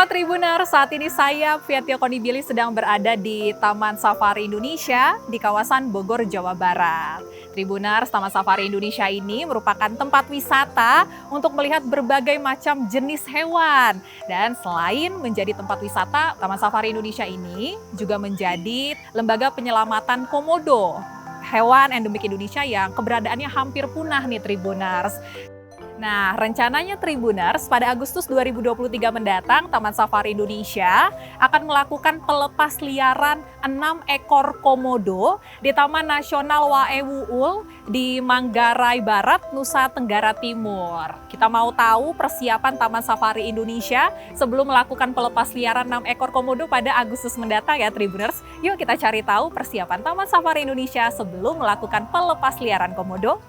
Tribuners, saat ini saya, Fiatio Konibili, sedang berada di Taman Safari Indonesia di kawasan Bogor, Jawa Barat. Tribuners, Taman Safari Indonesia ini merupakan tempat wisata untuk melihat berbagai macam jenis hewan. Dan selain menjadi tempat wisata, Taman Safari Indonesia ini juga menjadi lembaga penyelamatan komodo, hewan endemik Indonesia yang keberadaannya hampir punah nih Tribuners. Nah, rencananya Tribuners pada Agustus 2023 mendatang, Taman Safari Indonesia akan melakukan pelepas liaran 6 ekor komodo di Taman Nasional Wae Wuul di Manggarai Barat, Nusa Tenggara Timur. Kita mau tahu persiapan Taman Safari Indonesia sebelum melakukan pelepas liaran 6 ekor komodo pada Agustus mendatang ya Tribuners. Yuk kita cari tahu persiapan Taman Safari Indonesia sebelum melakukan pelepas liaran komodo.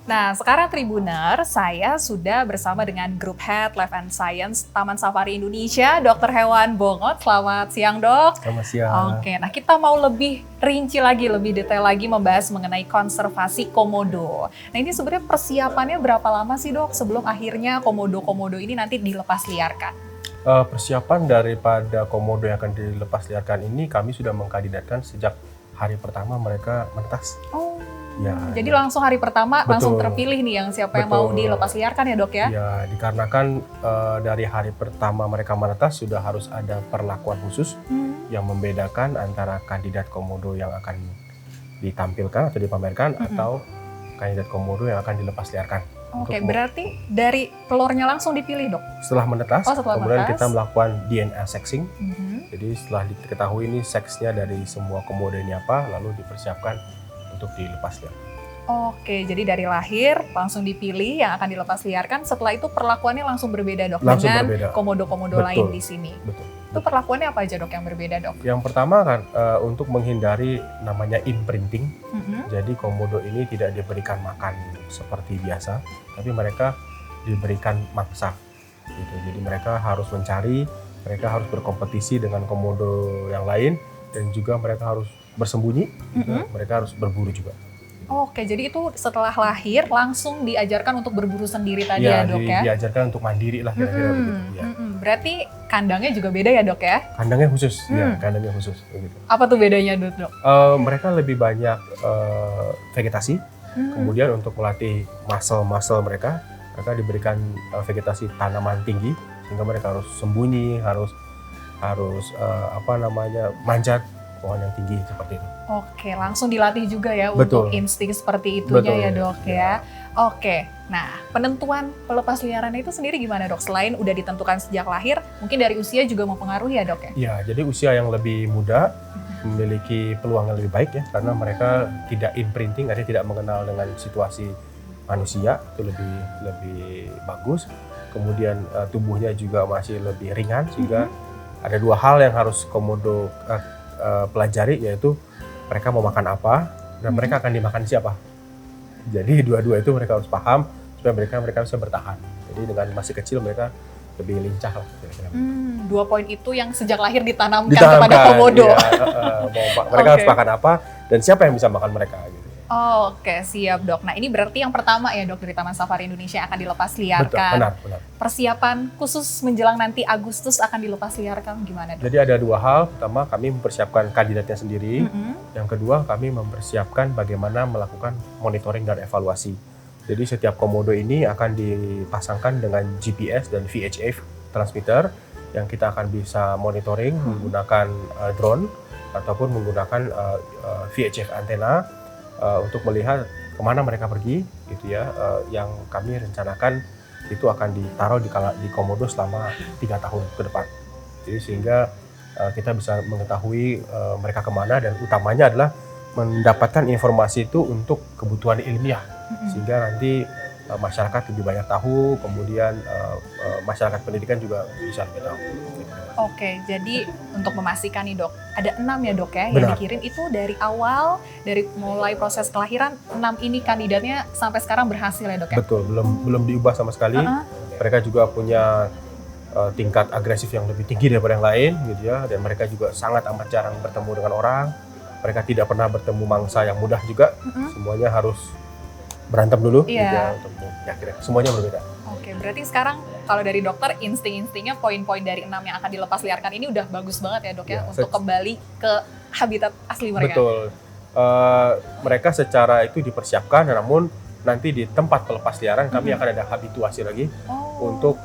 Nah, sekarang Tribuner, saya sudah bersama dengan Group Head Life and Science Taman Safari Indonesia, Dr. Hewan Bongot. Selamat siang, Dok. Selamat siang. Oke, nah kita mau lebih rinci lagi, lebih detail lagi membahas mengenai konservasi komodo. Nah, ini sebenarnya persiapannya berapa lama sih, Dok, sebelum akhirnya komodo-komodo ini nanti dilepas liarkan? Persiapan daripada komodo yang akan dilepas liarkan ini kami sudah mengkandidatkan sejak hari pertama mereka menetas. Oh. Ya, jadi langsung hari pertama betul, langsung terpilih nih yang siapa yang mau dilepas liarkan ya, Dok ya? Ya, dikarenakan dari hari pertama mereka menetas sudah harus ada perlakuan khusus yang membedakan antara kandidat komodo yang akan ditampilkan atau dipamerkan atau kandidat komodo yang akan dilepas liarkan. Oke, berarti dari telurnya langsung dipilih, Dok? Setelah menetas, kemudian menetas, kita melakukan DNA sexing. Jadi setelah diketahui ini seksnya dari semua komodo ini apa, lalu dipersiapkan untuk dilepas liarkan. Oke, jadi dari lahir langsung dipilih yang akan dilepas liarkan. Setelah itu perlakuannya langsung berbeda, Dok, langsung dengan berbeda. komodo-komodo lain di sini. Betul. Itu perlakuannya apa aja, Dok, yang berbeda, Dok? Yang pertama kan untuk menghindari namanya imprinting. Jadi komodo ini tidak diberikan makan seperti biasa, tapi mereka diberikan mangsa. Gitu. Jadi mereka harus mencari, mereka harus berkompetisi dengan komodo yang lain, dan juga mereka harus bersembunyi, mereka harus berburu juga. Oke, jadi itu setelah lahir langsung diajarkan untuk berburu sendiri tadi ya, Dok ya? Diajarkan untuk mandiri lah kira-kira begitu. Ya. Berarti kandangnya juga beda ya, Dok ya? Kandangnya khusus, ya, kandangnya khusus. Begitu. Apa tuh bedanya, Dok? Mereka lebih banyak vegetasi, kemudian untuk melatih muscle mereka diberikan vegetasi tanaman tinggi, sehingga mereka harus sembunyi, harus manjat pohon yang tinggi seperti itu. Oke, langsung dilatih juga ya. Betul. Untuk insting seperti itunya. Betul, ya, Dok ya. Oke, nah penentuan pelepas liaran itu sendiri gimana, Dok? Selain udah ditentukan sejak lahir, mungkin dari usia juga mempengaruhi ya, Dok ya? Ya, jadi usia yang lebih muda memiliki peluang yang lebih baik ya, karena mereka tidak imprinting, artinya tidak mengenal dengan situasi manusia, itu lebih bagus. Kemudian tubuhnya juga masih lebih ringan, sehingga ada dua hal yang harus komodo pelajari, yaitu mereka mau makan apa dan mereka akan dimakan siapa. Jadi dua-dua itu mereka harus paham supaya mereka bisa bertahan. Jadi dengan masih kecil mereka lebih lincah lah kira-kira. 2 poin itu yang sejak lahir ditanamkan kepada komodo. Ya, mereka harus makan apa dan siapa yang bisa makan mereka gitu. Oke, siap, Dok. Nah, ini berarti yang pertama ya, Dok, dari Taman Safari Indonesia yang akan dilepas liarkan. Betul, benar. Persiapan khusus menjelang nanti Agustus akan dilepas liarkan gimana, Dok? Jadi ada dua hal. Pertama, kami mempersiapkan kandidatnya sendiri. Yang kedua, kami mempersiapkan bagaimana melakukan monitoring dan evaluasi. Jadi setiap komodo ini akan dipasangkan dengan GPS dan VHF transmitter yang kita akan bisa monitoring menggunakan drone ataupun menggunakan VHF antena untuk melihat kemana mereka pergi, gitu ya. Yang kami rencanakan itu akan ditaruh di komodo selama 3 tahun ke depan. Jadi sehingga kita bisa mengetahui mereka kemana, dan utamanya adalah mendapatkan informasi itu untuk kebutuhan ilmiah, sehingga nanti masyarakat lebih banyak tahu, kemudian masyarakat pendidikan juga bisa lebih tahu. Oke, jadi untuk memastikan nih dok, ada 6 ya dok ya yang Benar. dikirim itu dari awal, dari mulai proses kelahiran 6 ini kandidatnya sampai sekarang berhasil ya dok ya? Betul, belum diubah sama sekali. Mereka juga punya tingkat agresif yang lebih tinggi daripada yang lain, gitu ya. Dan mereka juga sangat amat jarang bertemu dengan orang. Mereka tidak pernah bertemu mangsa yang mudah juga. Semuanya harus berantem dulu, gitu ya, untuk kira semuanya berbeda. Oke, berarti sekarang kalau dari dokter insting-instingnya poin-poin dari 6 yang akan dilepas liarkan ini udah bagus banget ya dok ya, untuk kembali ke habitat asli mereka. Betul. Mereka secara itu dipersiapkan, namun nanti di tempat pelepas liaran kami akan ada habituasi lagi untuk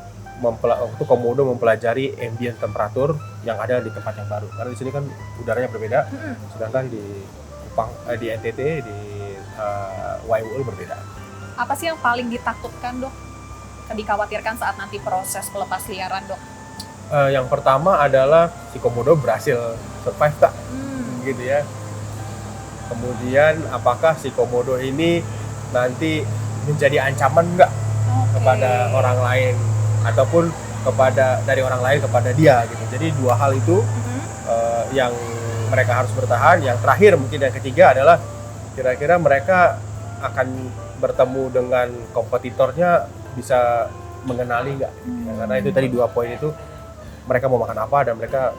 komodo mempelajari ambient temperatur yang ada di tempat yang baru. Karena di sini kan udaranya berbeda, sedangkan di NTT, di YWL berbeda. Apa sih yang paling ditakutkan dok? Dikhawatirkan saat nanti proses pelepas liaran dok? Yang pertama adalah si komodo berhasil survive tak, gitu ya. Kemudian apakah si komodo ini nanti menjadi ancaman nggak kepada orang lain, ataupun dari orang lain kepada dia, gitu. Jadi dua hal itu yang mereka harus bertahan. Yang terakhir mungkin yang ketiga adalah kira-kira mereka akan bertemu dengan kompetitornya bisa mengenali nggak? Karena itu tadi 2 poin itu, mereka mau makan apa dan mereka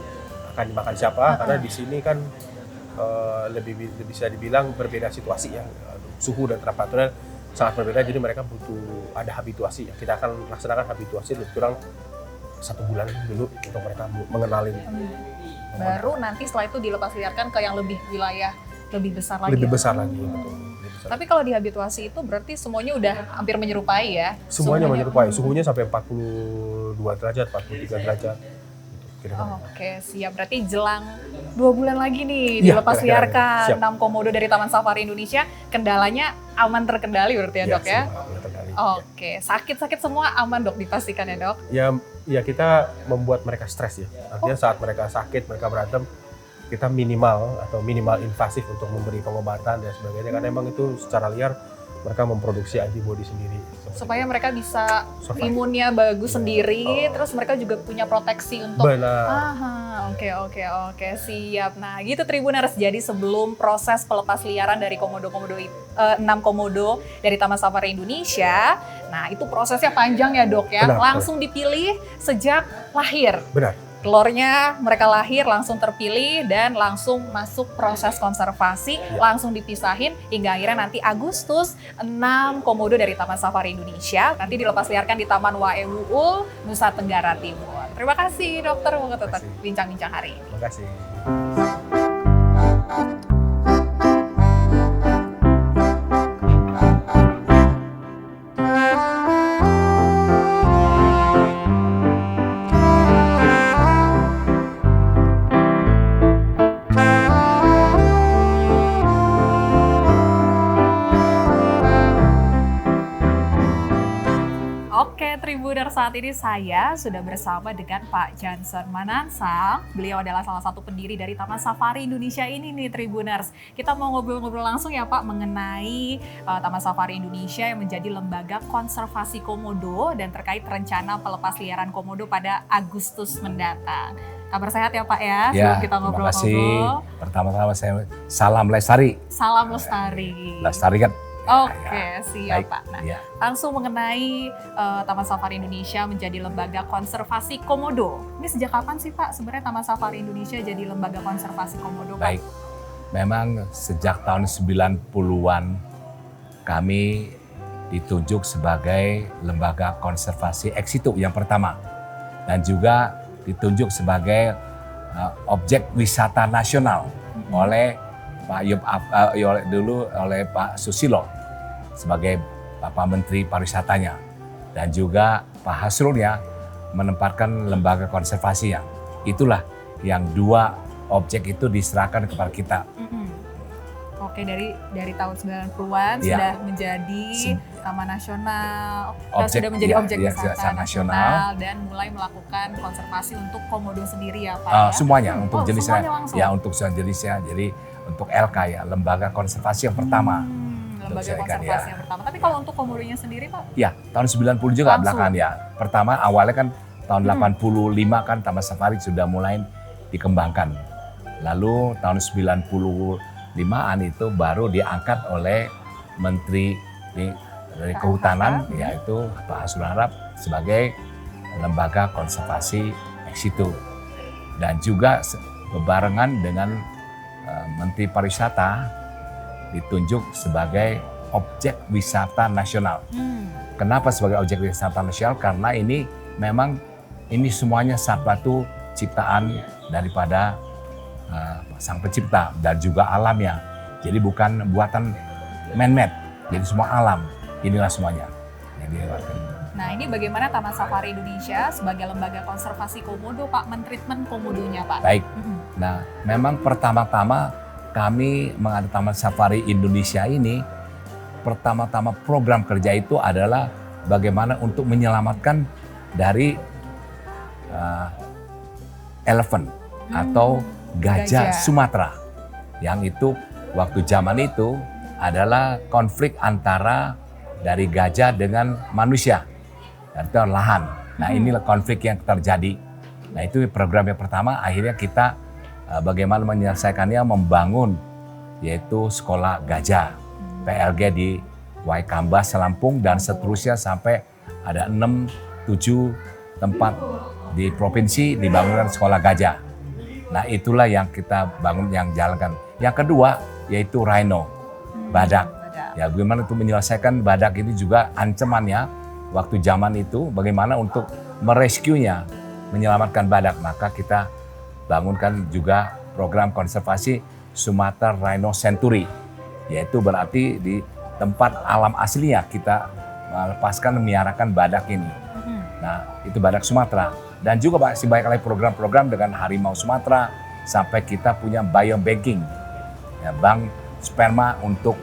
akan dimakan siapa. Karena di sini kan lebih bisa dibilang berbeda situasi ya, suhu dan temperaturnya sangat berbeda, jadi mereka butuh ada habituasi ya. Kita akan laksanakan habituasi lebih kurang 1 bulan dulu untuk mereka mengenalin. Baru nanti setelah itu dilepas liarkan ke yang wilayah lebih besar lagi. Lebih besar lagi, betul. Tapi kalau dihabituasi itu berarti semuanya udah hampir menyerupai ya? Semuanya menyerupai, suhunya sampai 42 derajat, 43 derajat. Oke, siap. Berarti jelang 2 bulan lagi nih dilepas liarkan 6 komodo dari Taman Safari Indonesia. Kendalanya aman terkendali berarti ya dok ya? Oke, sakit-sakit semua aman dok, dipastikan ya dok? Ya kita membuat mereka stres ya. Artinya saat mereka sakit, mereka berantem, kita minimal invasif untuk memberi pengobatan dan sebagainya, karena emang itu secara liar mereka memproduksi antibodi sendiri. Supaya mereka bisa imunnya bagus sendiri, terus mereka juga punya proteksi untuk... Benar. Oke, siap. Nah gitu Tribuners, jadi sebelum proses pelepas liaran dari 6 komodo dari Taman Safari Indonesia, nah itu prosesnya panjang ya dok ya, langsung dipilih sejak lahir. Benar. Telurnya mereka lahir langsung terpilih dan langsung masuk proses konservasi, langsung dipisahin hingga akhirnya nanti Agustus 6 komodo dari Taman Safari Indonesia nanti dilepas liarkan di Taman YWL Nusa Tenggara Timur. Terima kasih dokter untuk tetap bincang-bincang hari ini. Terima kasih. Tribuners, saat ini saya sudah bersama dengan Pak Jansen Manansang. Beliau adalah salah satu pendiri dari Taman Safari Indonesia ini nih Tribuners. Kita mau ngobrol-ngobrol langsung ya Pak mengenai Taman Safari Indonesia yang menjadi lembaga konservasi komodo dan terkait rencana pelepas liaran komodo pada Agustus mendatang. Kabar sehat ya Pak ya? Sebelum kita ngobrol-ngobrol. Terima kasih. Pertama-tama saya salam lestari. Salam lestari. Lestari kan? Oke, siap Pak. Nah, ya. langsung mengenai Taman Safari Indonesia menjadi lembaga konservasi komodo. Ini sejak kapan sih Pak sebenarnya Taman Safari Indonesia jadi lembaga konservasi komodo Pak? Baik, memang sejak tahun 90-an kami ditunjuk sebagai lembaga konservasi ex situ yang pertama. Dan juga ditunjuk sebagai objek wisata nasional oleh Pak oleh Pak Susilo sebagai Bapak Menteri Pariwisatanya, dan juga Pak Hasrulnya menempatkan lembaga konservasi yang itulah yang 2 objek itu diserahkan kepada kita. Oke, dari tahun 90-an sudah menjadi Taman Nasional, Objek, sudah menjadi ya, objek ya, wisata nasional dan mulai melakukan konservasi untuk komodo sendiri ya Pak ya? Semuanya untuk jenisnya, semuanya langsung? ya untuk jenisnya. Jadi untuk LK ya, lembaga konservasi yang pertama. Lembaga Selesaikan, konservasi ya. yang pertama. Tapi kalau untuk komodonya sendiri Pak? Ya, tahun 90 juga Langsung? belakangan ya. Pertama awalnya kan tahun 85 kan Taman Safari sudah mulai dikembangkan. Lalu tahun 95-an itu baru diangkat oleh Menteri dari Kehutanan, yaitu Pak Hasrul Harab sebagai lembaga konservasi ex situ. Dan juga bebarengan dengan Menteri Pariwisata ditunjuk sebagai objek wisata nasional. Kenapa sebagai objek wisata nasional? Karena ini memang ini semuanya satu ciptaan daripada Sang Pencipta dan juga alamnya. Jadi bukan buatan man-made, jadi semua alam. Inilah semuanya yang dilewatkan. Nah ini bagaimana Taman Safari Indonesia sebagai lembaga konservasi komodo Pak, mentreatment komodonya Pak? Baik, nah memang pertama-tama kami mengadakan Taman Safari Indonesia ini, pertama-tama program kerja itu adalah bagaimana untuk menyelamatkan dari elephant atau gajah Sumatera. Yang itu waktu zaman itu adalah konflik antara dari gajah dengan manusia. Dan itu lahan. Nah inilah konflik yang terjadi. Nah itu program yang pertama, akhirnya kita bagaimana menyelesaikannya, membangun yaitu sekolah gajah. PLG di Waikambas, Lampung, dan seterusnya sampai ada 6-7 tempat di provinsi dibangunkan sekolah gajah. Nah itulah yang kita bangun, yang jalankan. Yang kedua yaitu rhino, badak. Ya bagaimana untuk menyelesaikan badak ini juga ancamannya waktu zaman itu, bagaimana untuk merescue-nya, menyelamatkan badak. Maka kita bangunkan juga program konservasi Sumatera Rhino Sanctuary, yaitu berarti di tempat alam aslinya kita melepaskan, memiarakan badak ini. Nah itu badak Sumatera. Dan juga masih banyak lagi program-program dengan harimau Sumatera, sampai kita punya biobanking, ya, bank sperma untuk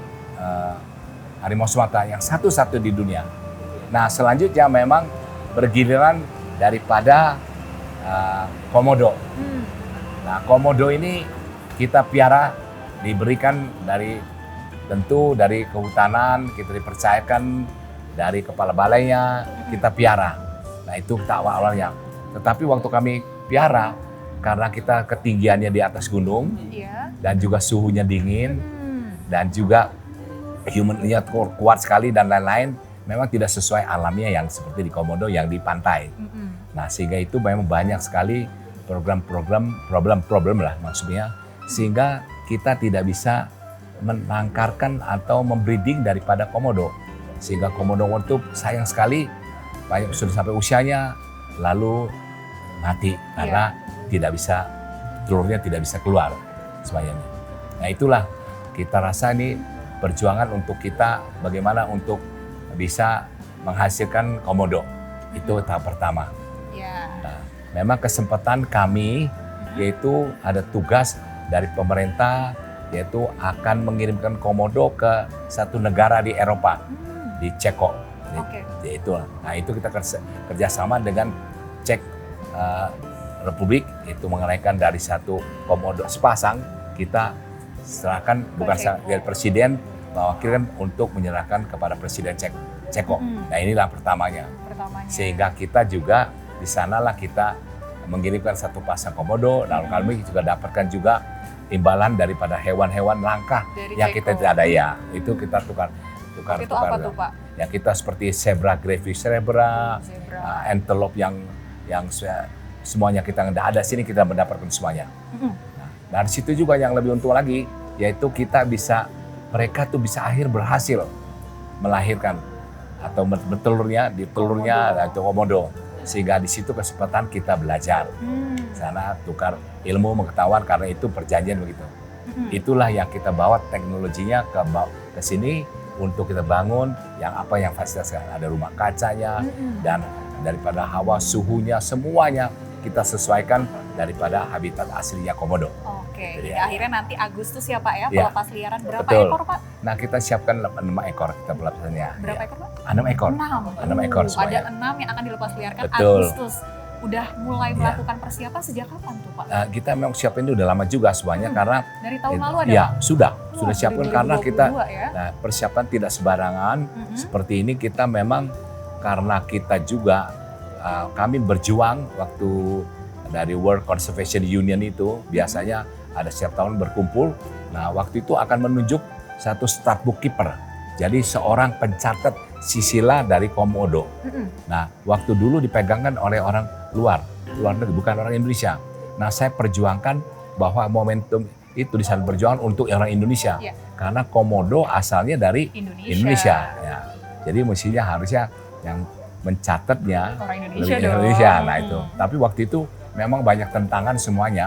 harimau Sumatera yang satu-satu di dunia. Nah selanjutnya memang bergiliran daripada komodo. Nah komodo ini kita piara, diberikan dari tentu dari kehutanan, kita dipercayakan dari kepala balainya, kita piara. Nah itu kita awal-awalnya. Tetapi waktu kami piara, karena kita ketinggiannya di atas gunung, dan juga suhunya dingin, dan juga humannya kuat sekali dan lain-lain, memang tidak sesuai alamnya yang seperti di komodo yang di pantai. Nah sehingga itu memang banyak sekali problem lah maksudnya, sehingga kita tidak bisa menangkarkan atau membreeding daripada komodo. Sehingga komodo itu sayang sekali, banyak sudah sampai usianya, lalu mati karena tidak bisa, telurnya tidak bisa keluar semuanya. Nah itulah kita rasa ini perjuangan untuk kita bagaimana untuk bisa menghasilkan komodo. Itu tahap pertama. Nah, memang kesempatan kami yaitu ada tugas dari pemerintah, yaitu akan mengirimkan komodo ke satu negara di Eropa, di Ceko. Yaitu, nah itu kita kerjasama dengan Czech Republik, itu mengenaikan dari satu komodo sepasang, kita serahkan bukan dari presiden, mewakilkan untuk menyerahkan kepada presiden Ceko. Nah inilah pertamanya. Sehingga kita juga di sanalah kita mengirimkan satu pasang komodo, lalu kami juga dapatkan juga imbalan daripada hewan-hewan langka yang kita tidak ada ya. Itu kita tukar. Itu apa tuh Pak? Ya kita seperti zebra, greyfish zebra, antelope yang semuanya kita nggak ada, sini kita mendapatkan semuanya. Nah, dari situ juga yang lebih untung lagi, yaitu kita bisa, mereka tuh bisa berhasil melahirkan atau bertelurnya di telurnya atau komodo, sehingga di situ kesempatan kita belajar, sana tukar ilmu pengetahuan, karena itu perjanjian begitu. Itulah yang kita bawa teknologinya ke sini untuk kita bangun yang fasilitas, ada rumah kacanya dan daripada hawa, suhunya, semuanya kita sesuaikan daripada habitat aslinya komodo. Oke, Jadi, hingga akhirnya nanti Agustus ya Pak ya, Ya. pelepas liaran berapa Betul. ekor Pak? Nah, kita siapkan 6 ekor kita pelepasannya. Berapa Ya. ekor Pak? 6 ekor. 6. 6 ekor Ada semuanya. 6 yang akan dilepas liarkan Betul. Agustus. Udah mulai Ya. melakukan persiapan sejak kapan tuh Pak? Kita memang siapin ini udah lama juga semuanya karena Dari tahun lalu ada ya Pak? sudah Wah, siapkan dari karena kita 2022 ya? nah, persiapan tidak sembarangan. Seperti ini kita memang karena kita juga kami berjuang waktu dari World Conservation Union itu biasanya ada setiap tahun berkumpul. Nah, waktu itu akan menunjuk satu start bookkeeper. Jadi seorang pencatat sisila dari komodo. Nah, waktu dulu dipegangkan oleh orang luar negeri, bukan orang Indonesia. Nah, saya perjuangkan bahwa momentum itu di sana berjuang untuk orang Indonesia. Iya. Karena komodo asalnya dari Indonesia. Ya. Jadi mestinya harusnya yang mencatatnya Orang Indonesia lebih dong. Indonesia. Nah itu. Tapi waktu itu memang banyak tentangan semuanya.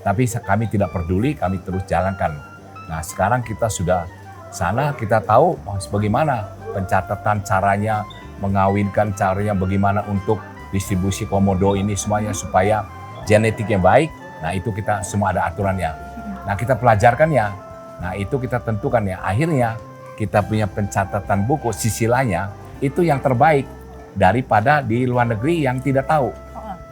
Tapi kami tidak peduli, kami terus jalankan. Nah sekarang kita sudah sana, kita tahu bagaimana pencatatan caranya, mengawinkan caranya, bagaimana untuk distribusi komodo ini semuanya supaya genetiknya baik. Nah itu kita semua ada aturannya. Nah kita pelajarkannya. Nah itu kita tentukan ya. Akhirnya kita punya pencatatan buku sisilanya itu yang terbaik daripada di luar negeri yang tidak tahu.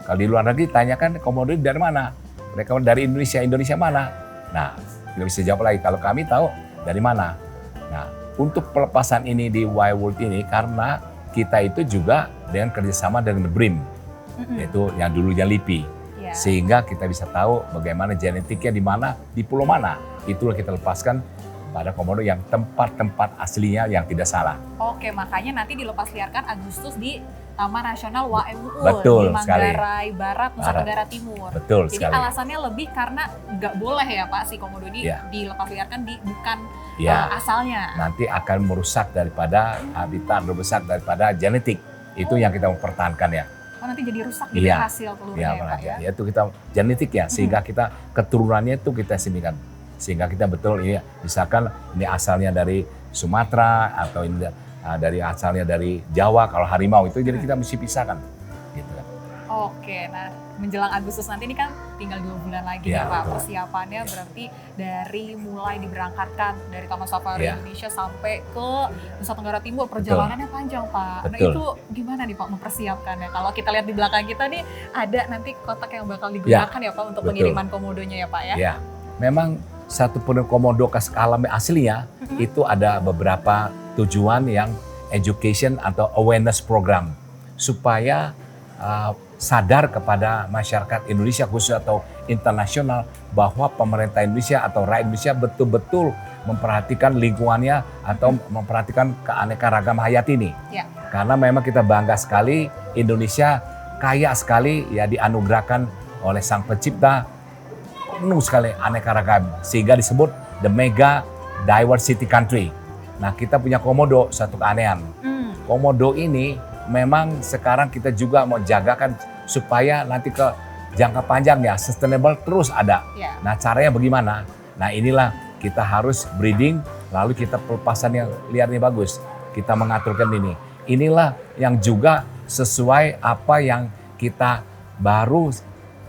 Kalau di luar negeri tanyakan komodo dari mana? Mereka dari Indonesia, Indonesia mana? Nah, tidak bisa jawab lagi. Kalau kami tahu dari mana. Nah, untuk pelepasan ini di Wild World ini karena kita itu juga dengan kerjasama dengan BRIM, yaitu yang dulunya LIPI. Ya. Sehingga kita bisa tahu bagaimana genetiknya di mana, di pulau mana. Itulah kita lepaskan pada komodo yang tempat-tempat aslinya yang tidak salah. Oke, makanya nanti dilepas liarkan Agustus di Taman Nasional Waemu'un Betul di sekali. Manggarai Barat, Nusa Barat. Tenggara Timur. Betul Jadi sekali. alasannya lebih karena nggak boleh ya Pak si komodo ini Ya. dilepas liarkan di bukan Ya. asalnya. Nanti akan merusak daripada habitat, merusak daripada genetik. Itu yang kita mempertahankan ya. Oh nanti jadi rusak gitu Iya. hasil telurnya Ya, ya Pak ya. itu kita genetik ya, sehingga kita keturunannya itu kita simikan. Sehingga kita betul ini misalkan ini asalnya dari Sumatera atau ini dari asalnya dari Jawa kalau harimau itu jadi kita mesti pisahkan gitu kan. Oke, nah menjelang Agustus nanti ini kan tinggal 2 bulan lagi Ya, ya Pak. betul. Persiapannya berarti dari mulai diberangkatkan dari Taman Safari Ya. Indonesia sampai ke Nusa Tenggara Timur, perjalanannya panjang Pak. Nah Betul. itu gimana nih Pak mempersiapkannya? Kalau kita lihat di belakang kita nih ada nanti kotak yang bakal digunakan ya Pak untuk betul. pengiriman komodonya ya Pak ya? Ya, memang satu pun komodo alam aslinya itu ada beberapa tujuan yang education atau awareness program supaya sadar kepada masyarakat Indonesia khusus atau internasional bahwa pemerintah Indonesia atau rakyat Indonesia betul-betul memperhatikan lingkungannya atau memperhatikan keanekaragam hayat ini. Ya. Karena memang kita bangga sekali Indonesia kaya sekali ya dianugerahkan oleh Sang Pencipta penuh sekali aneka ragam sehingga disebut the mega diversity country. Nah kita punya komodo satu keanehan. Komodo ini memang sekarang kita juga mau jagakan supaya nanti ke jangka panjangnya sustainable terus ada. Ya. Nah caranya bagaimana? Nah inilah kita harus breeding lalu kita pelepasan yang liarnya bagus. Kita mengaturkan ini. Inilah yang juga sesuai apa yang kita baru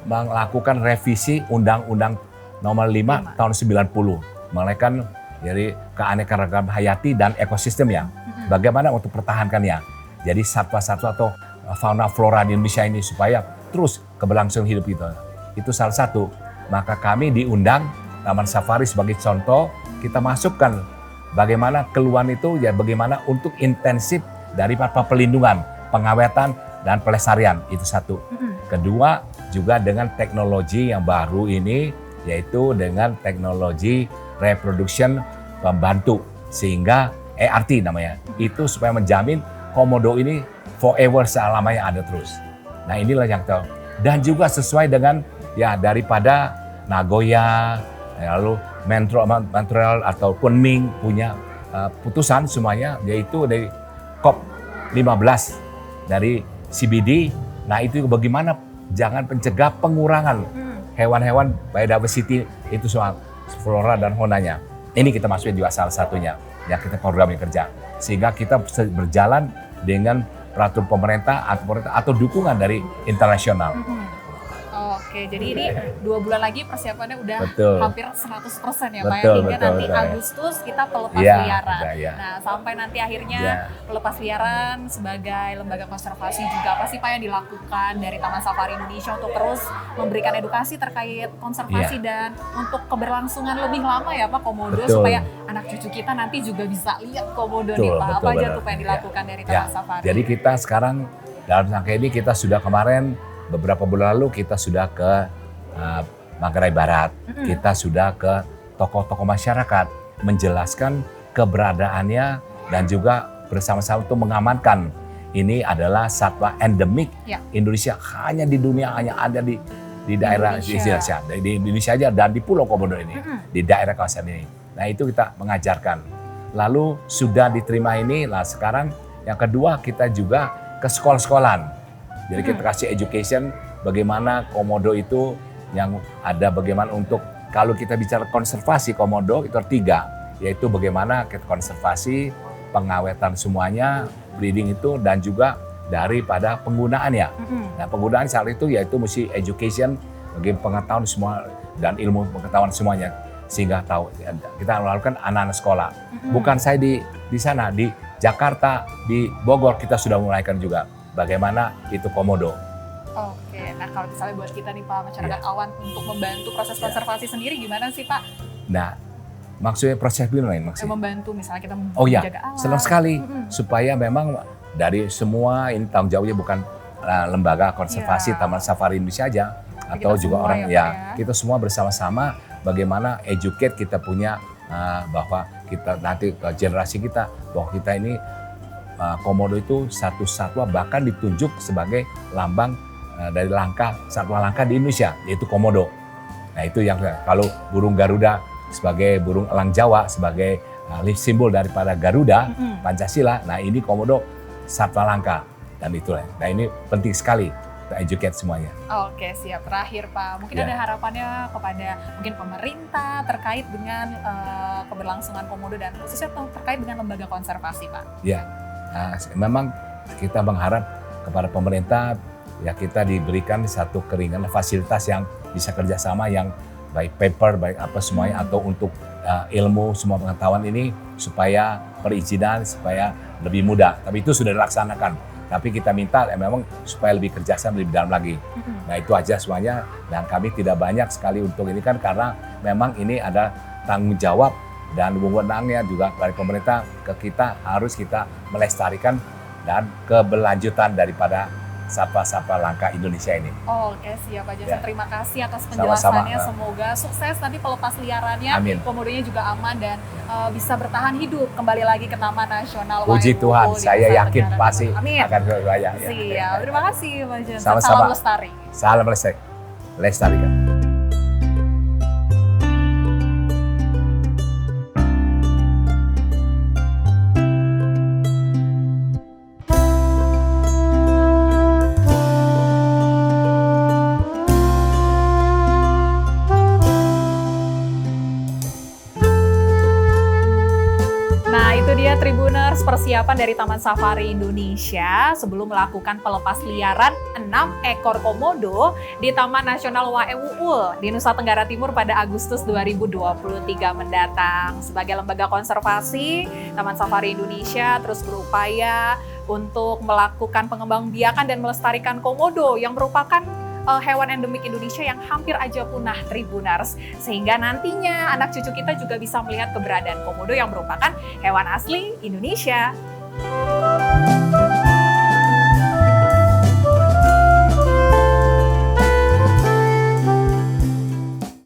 melakukan revisi Undang-Undang Nomor 5 tahun 90 mengenai dari keanekaragaman hayati dan ekosistemnya. Bagaimana untuk pertahankannya? Jadi satwa-satwa atau fauna flora di Indonesia ini supaya terus keberlangsungan hidup itu. Itu salah satu. Maka kami diundang Taman Safari sebagai contoh kita masukkan bagaimana keluhan itu ya bagaimana untuk intensif dari pelindungan, pengawetan dan pelestarian itu satu. Kedua juga dengan teknologi yang baru ini yaitu dengan teknologi reproduction pembantu sehingga ART namanya itu supaya menjamin komodo ini forever selamanya ada terus. Nah inilah yang tahu dan juga sesuai dengan ya daripada Nagoya lalu Montreal atau Kunming punya putusan semuanya yaitu dari COP 15 dari CBD. Nah itu bagaimana jangan pencegah pengurangan hewan-hewan biodiversity itu soal flora dan faunanya. Ini kita masukin juga salah satunya yang kita program yang kerja. Sehingga kita berjalan dengan peraturan pemerintah atau dukungan dari internasional. Oke, jadi ini 2 bulan lagi persiapannya udah Betul. hampir 100% ya Pak ya, Betul, hingga betul, nanti betul, ya. Agustus kita pelepas Iya, liaran. udah, ya. Nah, sampai nanti akhirnya Ya. pelepas liaran sebagai lembaga konservasi juga apa sih Pak yang dilakukan dari Taman Safari Indonesia untuk terus memberikan edukasi terkait konservasi dan untuk keberlangsungan lebih lama ya Pak Komodo, Betul. supaya anak cucu kita nanti juga bisa lihat Komodo nih Betul, Pak. Apa betul, aja betul. tuh Pak yang Ya. dilakukan dari Ya. Taman Safari? Jadi kita sekarang dalam rangka ini kita sudah kemarin beberapa bulan lalu kita sudah ke Manggarai Barat. Kita sudah ke tokoh-tokoh masyarakat menjelaskan keberadaannya dan juga bersama-sama untuk mengamankan. Ini adalah satwa endemik Ya. Indonesia, hanya di dunia, hanya ada di daerah Indonesia. di Indonesia aja dan di Pulau Komodo ini, di daerah kawasan ini. Nah itu kita mengajarkan. Lalu sudah diterima ini, lah sekarang yang kedua kita juga ke sekolah-sekolahan. Jadi kita kasih education bagaimana komodo itu yang ada, bagaimana untuk kalau kita bicara konservasi komodo itu ada 3, yaitu bagaimana kita konservasi, pengawetan semuanya, breeding itu, dan juga daripada penggunaannya. Nah penggunaan saat itu yaitu mesti education bagi pengetahuan semua dan ilmu pengetahuan semuanya, sehingga tahu kita melakukan anak-anak sekolah. Bukan saya di sana, di Jakarta, di Bogor kita sudah mulaikan juga bagaimana itu komodo. Oke, nah kalau misalnya buat kita nih Pak, masyarakat Ya. awan untuk membantu proses konservasi sendiri gimana sih Pak? Nah maksudnya proses lain maksudnya. Membantu misalnya kita Oh ya, menjaga alam. senang sekali supaya memang dari semua ini tanggung jawabnya bukan lembaga konservasi Iya. Taman Safari Indonesia aja, Tapi atau kita juga semua orang ya, Pak, ya, ya. kita semua bersama-sama bagaimana educate kita punya bahwa kita nanti ke generasi kita bahwa kita ini komodo itu satu satwa bahkan ditunjuk sebagai lambang dari satwa langka di Indonesia, yaitu komodo. Nah itu yang kalau burung Garuda sebagai burung elang Jawa sebagai simbol daripada Garuda Pancasila. Nah ini komodo satwa langka dan itulah. Nah ini penting sekali kita educate semuanya. Oke, siap. Terakhir Pak, mungkin Ya. ada harapannya kepada mungkin pemerintah terkait dengan keberlangsungan komodo dan khususnya terkait dengan lembaga konservasi Pak. Ya, memang kita mengharap kepada pemerintah ya kita diberikan satu keringanan fasilitas yang bisa kerjasama yang baik paper, baik apa semuanya atau untuk ilmu semua pengetahuan ini supaya perizinan supaya lebih mudah. Tapi itu sudah dilaksanakan. Tapi kita minta memang supaya lebih kerjasama lebih dalam lagi. Nah itu aja semuanya dan kami tidak banyak sekali untuk ini kan karena memang ini ada tanggung jawab dan wewenangnya juga dari pemerintah ke kita harus kita melestarikan dan keberlanjutan daripada satwa-satwa langka Indonesia ini. Oke, siap Pak Jansen. Ya. Terima kasih atas Sama-sama. penjelasannya. Semoga sukses nanti pelepas liarannya. Amin. Komodonya juga aman dan bisa bertahan hidup kembali lagi ke Taman Nasional Puji WWU Tuhan, di saya Nusa yakin Tenggara pasti Timur. Amin. akan berjaya. Siap. Terima kasih Pak Jansen. Sama-sama. Salam lestari. Salam lestarikan. Nah, itu dia Tribuners persiapan dari Taman Safari Indonesia sebelum melakukan pelepas liaran 6 ekor komodo di Taman Nasional WWU di Nusa Tenggara Timur pada Agustus 2023 mendatang. Sebagai lembaga konservasi, Taman Safari Indonesia terus berupaya untuk melakukan pengembangbiakan dan melestarikan komodo yang merupakan hewan endemik Indonesia yang hampir aja punah Tribuners. Sehingga nantinya anak cucu kita juga bisa melihat keberadaan komodo yang merupakan hewan asli Indonesia.